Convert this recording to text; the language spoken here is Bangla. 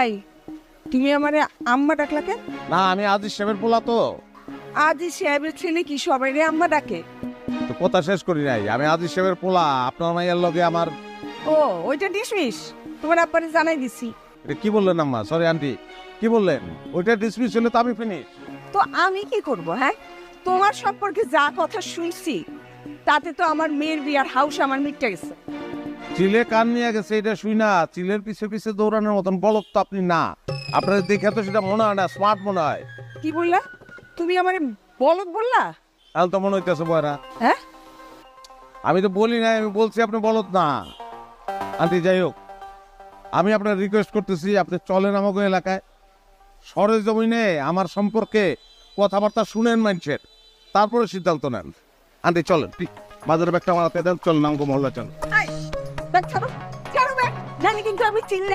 এই তুমি আমারে আম্মা ডাকলা কেন? না, আমি আজিজ সাহেবের পোলা তো। আজি সাহেবের ছেলে কি সবাই রে আম্মা ডাকে? তো কথা শেষ করি নাই, আমি আজিজ সাহেবের পোলা। আপনার মাইয়ার লগে আমার। ও ওইটা ডিসমিস, তোমার আব্বারে জানাই দিছি। এটা কি বললেন আম্মা? সরি আন্টি, কি বললেন? ওইটা ডিসমিস হলে তো আমি ফিনিশ। তো আমি কি করব? হ্যাঁ, তোমার সম্পর্কে যা কথা শুনছি তাতে তো আমার মেয়ের বিয়ার হাউস আমার মিটে গেছে। চিলে কান নিয়ে গেছে এটা শুই না। চিলের পিছে পিছে দৌড়ানোর মতন বলদ তো আপনি না। আপনার দেখে তো সেটা মনে হয় না, স্মার্ট মনে হয়। কি বললা তুমি? আমারে বলদ বললা? তাহলে তো মনে হইতেছে বয়রা। হ্যাঁ, আমি তো বলি না, আমি বলছি আপনি বলদ না। আন্টি যাই হোক, আমি আপনার রিকোয়েস্ট করতেছি, আপনি চলেন আমাকে এলাকায়। সরে জমিনে আমার সম্পর্কে কথাবার্তা শুনেন মানুষের, তারপরে সিদ্ধান্ত নেন। আন্টি চলেন, বাজারের ব্যাগটা আমার হাতে দেন, চলেন আমাকে মহল্লা চলেন। ব্যাগ ছাড়ো, ছাড়ো ব্যাগ, নাহলে কিন্তু আমি চিল্লে